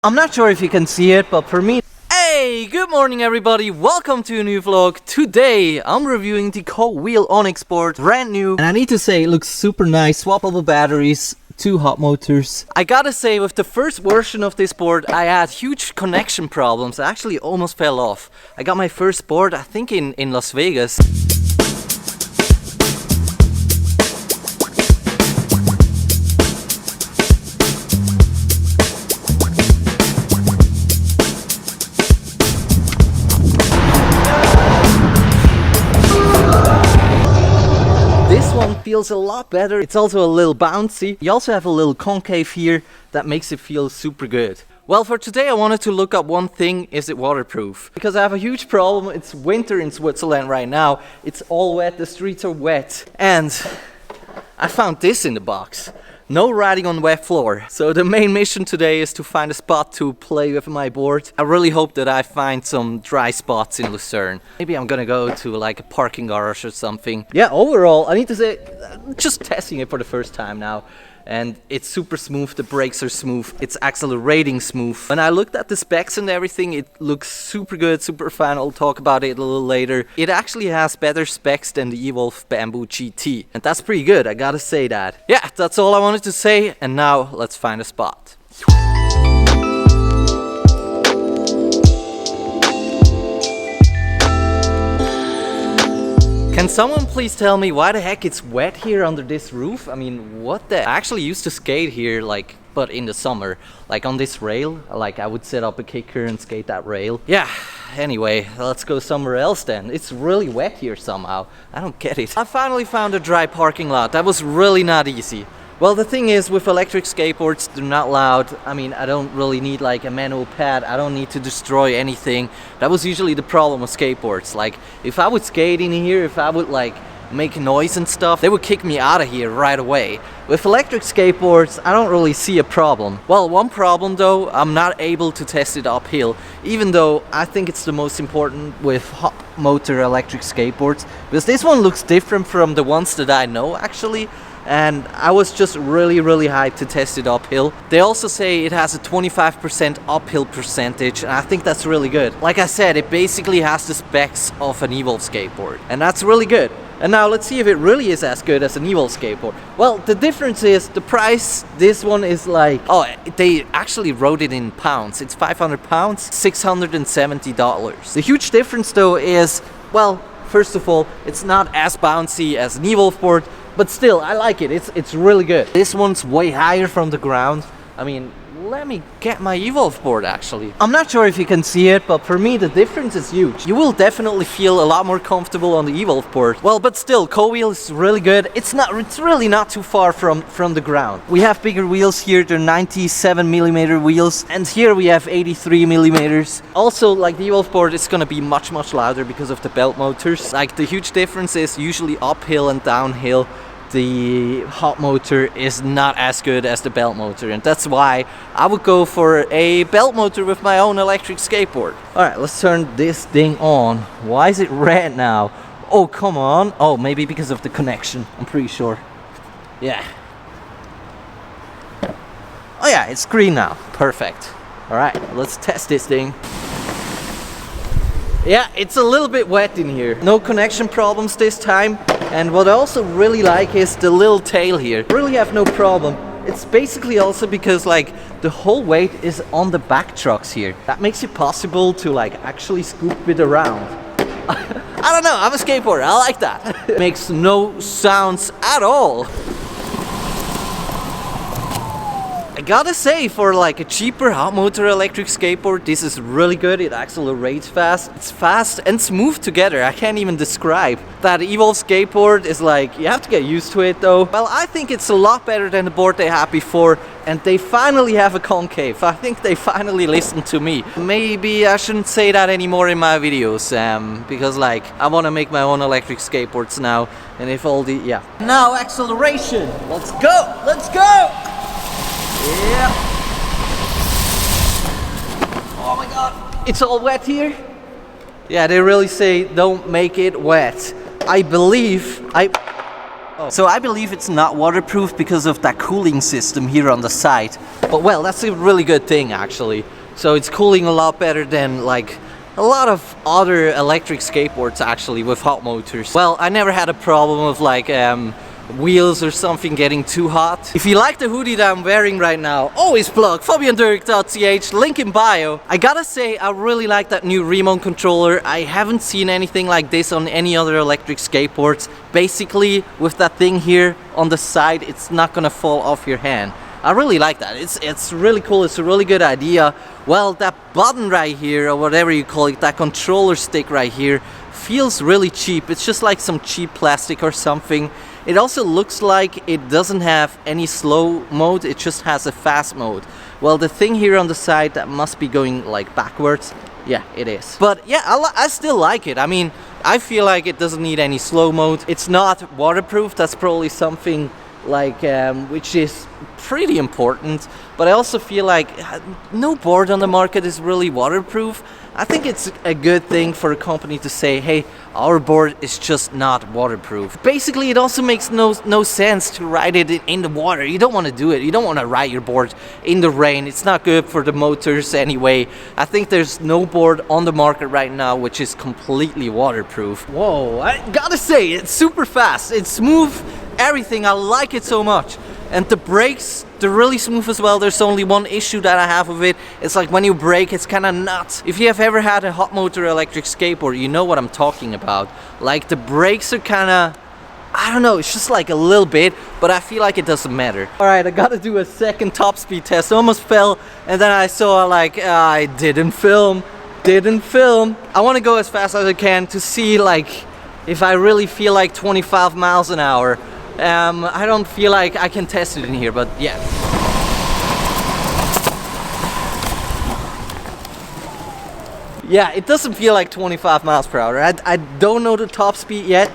I'm not sure if you can see it, but for me... Hey, good morning everybody, welcome to a new vlog. Today I'm reviewing the co-wheel Onyx board, brand new. And I need to say it looks super nice, swappable batteries, 2 hot motors. I gotta say, with the first version of this board I had huge connection problems. I actually almost fell off. I got my first board I think in Las Vegas. Feels a lot better. It's also a little bouncy. You also have a little concave here that makes it feel super good. Well, for today I wanted to look up one thing: is it waterproof? Because I have a huge problem. It's winter in Switzerland right now. It's all wet, the streets are wet. And I found this in the box. No riding on wet floor. So the main mission today is to find a spot to play with my board. I really hope that I find some dry spots in Lucerne. Maybe I'm gonna go to like a parking garage or something. Yeah, overall, I need to say, just testing it for the first time now. And it's super smooth, the brakes are smooth, it's accelerating smooth. When I looked at the specs and everything, it looks super good, super fun. I'll talk about it a little later. It actually has better specs than the Evolve Bamboo GT. And that's pretty good, I gotta say that. Yeah, that's all I wanted to say, and now let's find a spot. Can someone please tell me why the heck it's wet here under this roof? I mean, what the... I actually used to skate here, like, but in the summer. Like on this rail, like I would set up a kicker and skate that rail. Yeah, anyway, let's go somewhere else then. It's really wet here somehow. I don't get it. I finally found a dry parking lot. That was really not easy. Well, the thing is, with electric skateboards, they're not loud. I mean, I don't really need like a manual pad. I don't need to destroy anything. That was usually the problem with skateboards. Like, if I would skate in here, if I would like make noise and stuff, they would kick me out of here right away. With electric skateboards, I don't really see a problem. Well, one problem though, I'm not able to test it uphill, even though I think it's the most important with hot motor electric skateboards, because this one looks different from the ones that I know actually. And I was just really hyped to test it uphill. They also say it has a 25% uphill percentage, and I think that's really good. Like I said, it basically has the specs of an Evolve skateboard, and that's really good. And now let's see if it really is as good as an Evolve skateboard. Well, the difference is the price. This one is like, oh, they actually wrote it in pounds. It's 500 pounds, $670. The huge difference though is, well, first of all, it's not as bouncy as an Evolve board, but still, I like it. It's really good. This one's way higher from the ground. I mean, let me get my Evolve board actually. I'm not sure if you can see it, but for me the difference is huge. You will definitely feel a lot more comfortable on the Evolve board. Well, but still, co-wheel is really good. It's really not too far from the ground. We have bigger wheels here. They're 97mm wheels, and here we have 83mm. Also, like the Evolve board is gonna be much louder because of the belt motors. Like, the huge difference is usually uphill and downhill. The hot motor is not as good as the belt motor, and that's why I would go for a belt motor with my own electric skateboard. Alright, let's turn this thing on. Why is it red now? Oh, come on. Oh, maybe because of the connection, I'm pretty sure. Yeah. Oh yeah, it's green now. Perfect. Alright, let's test this thing. Yeah, it's a little bit wet in here. No connection problems this time. And what I also really like is the little tail here. Really have no problem. It's basically also because like the whole weight is on the back trucks here. That makes it possible to like actually scoop it around. I don't know, I'm a skateboarder, I like that. Makes no sounds at all. I gotta say, for like a cheaper hot motor electric skateboard, this is really good. It accelerates fast. It's fast and smooth together. I can't even describe. That Evolve skateboard is like, you have to get used to it though. Well, I think it's a lot better than the board they had before, and they finally have a concave. I think they finally listened to me. Maybe I shouldn't say that anymore in my videos, because like, I want to make my own electric skateboards now, and if all the, yeah. Now acceleration, let's go, let's go! Yeah. Oh my god, it's all wet here. Yeah, they really say don't make it wet. I believe So I believe it's not waterproof because of that cooling system here on the side. But well, that's a really good thing actually. So it's cooling a lot better than like a lot of other electric skateboards actually with hot motors. Well, I never had a problem of like wheels or something getting too hot. If you like the hoodie that I'm wearing right now, always plug fabiandirk.ch, link in bio. I gotta say, I really like that new remote controller. I haven't seen anything like this on any other electric skateboards. Basically, with that thing here on the side, it's not gonna fall off your hand. I really like that. It's really cool. It's a really good idea. Well, that button right here, or whatever you call it, that controller stick right here, feels really cheap. It's just like some cheap plastic or something. It also looks like it doesn't have any slow mode, it just has a fast mode. Well, the thing here on the side, that must be going like backwards. Yeah, it is. But yeah, I still like it. I mean, I feel like it doesn't need any slow mode. It's not waterproof, that's probably something like which is pretty important. But I also feel like no board on the market is really waterproof. I think it's a good thing for a company to say, hey, our board is just not waterproof. Basically, it also makes no sense to ride it in the water. You don't want to do it. You don't want to ride your board in the rain. It's not good for the motors anyway. I think there's no board on the market right now which is completely waterproof. Whoa, I gotta say, it's super fast. It's smooth, everything. I like it so much. And the brakes, they're really smooth as well. There's only one issue that I have with it. It's like when you brake, it's kind of nuts. If you have ever had a hot motor electric skateboard, you know what I'm talking about. Like the brakes are kind of, I don't know, it's just like a little bit, but I feel like it doesn't matter. Alright, I gotta do a second top speed test. I almost fell, and then I saw like, I didn't film. I want to go as fast as I can to see like if I really feel like 25 miles an hour. I don't feel like I can test it in here, but yeah. Yeah, it doesn't feel like 25 miles per hour. I don't know the top speed yet,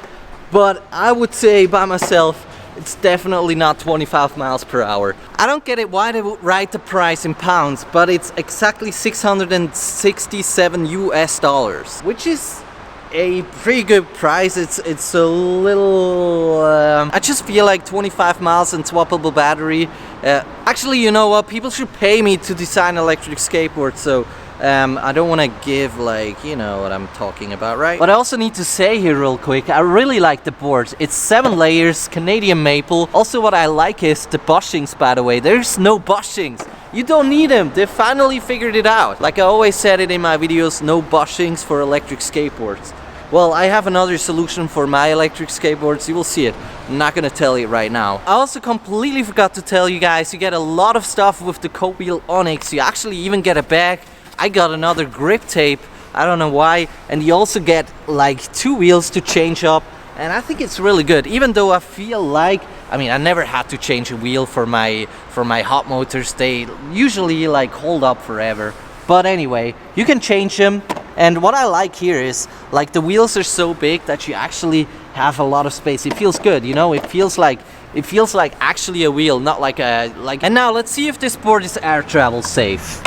but I would say by myself, it's definitely not 25 miles per hour. I don't get it why they would write the price in pounds, but it's exactly 667 US dollars, which is a pretty good price. It's a little I just feel like 25 miles and swappable battery. Actually, you know what, people should pay me to design electric skateboards, so I don't want to give like, you know what I'm talking about, right? But I also need to say here real quick, I really like the board. It's 7 layers, Canadian maple. Also what I like is the bushings, by the way. There's no bushings. You don't need them. They finally figured it out. Like I always said it in my videos, no bushings for electric skateboards. Well, I have another solution for my electric skateboards. You will see it. I'm not gonna tell you right now. I also completely forgot to tell you guys, you get a lot of stuff with the Cobwheel Onyx. You actually even get a bag. I got another grip tape. I don't know why. And you also get like 2 wheels to change up. And I think it's really good. Even though I feel like, I mean, I never had to change a wheel for my hot motors. They usually like hold up forever. But anyway, you can change them. And what I like here is, like, the wheels are so big that you actually have a lot of space. It feels good, you know. It feels like actually a wheel, not like a like. And now let's see if this board is air travel safe.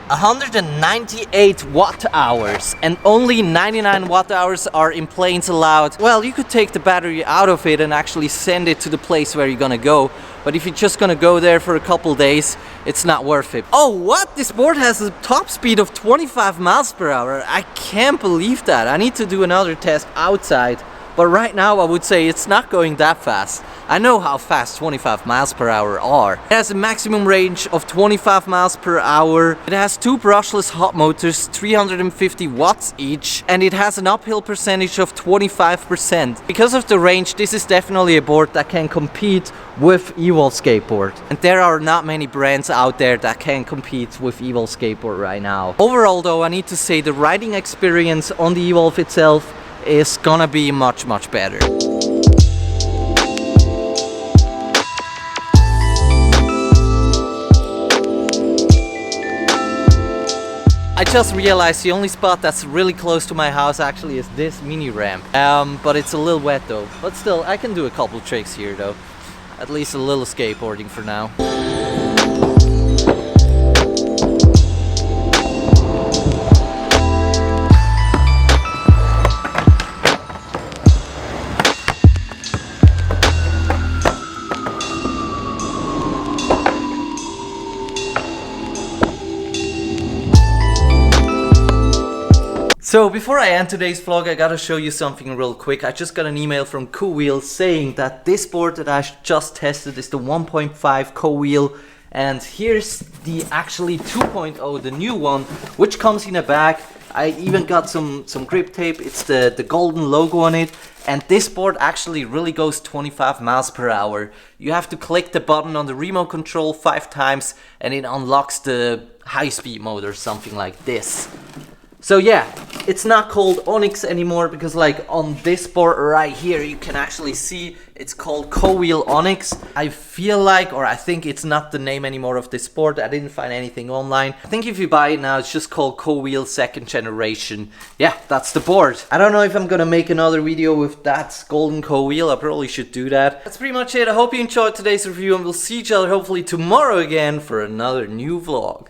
198 watt hours, and only 99 watt hours are in planes allowed. Well, you could take the battery out of it and actually send it to the place where you're gonna go. But if you're just gonna go there for a couple days, it's not worth it. Oh, what? This board has a top speed of 25 miles per hour. I can't believe that. I need to do another test outside. But right now I would say it's not going that fast. I know how fast 25 miles per hour are. It has a maximum range of 25 miles per hour. It has 2 brushless hot motors, 350 watts each, and it has an uphill percentage of 25%. Because of the range, this is definitely a board that can compete with Evolve Skateboard. And there are not many brands out there that can compete with Evolve Skateboard right now. Overall though, I need to say the riding experience on the Evolve itself is gonna be much better. I just realized the only spot that's really close to my house actually is this mini ramp. But it's a little wet though. But still, I can do a couple tricks here though. At least a little skateboarding for now. So before I end today's vlog, I gotta show you something real quick. I just got an email from Co-Wheel saying that this board that I just tested is the 1.5 Co-Wheel, and here's the actually 2.0, the new one, which comes in a bag. I even got some grip tape. It's the golden logo on it, and this board actually really goes 25 miles per hour. You have to click the button on the remote control 5 times and it unlocks the high-speed mode or something like this. So yeah, it's not called Onyx anymore because like on this board right here you can actually see it's called Co-Wheel Onyx. I feel like, or I think it's not the name anymore of this board. I didn't find anything online. I think if you buy it now it's just called Co-Wheel 2nd generation. Yeah, that's the board. I don't know if I'm gonna make another video with that golden Co-Wheel. I probably should do that. That's pretty much it. I hope you enjoyed today's review and we'll see each other hopefully tomorrow again for another new vlog.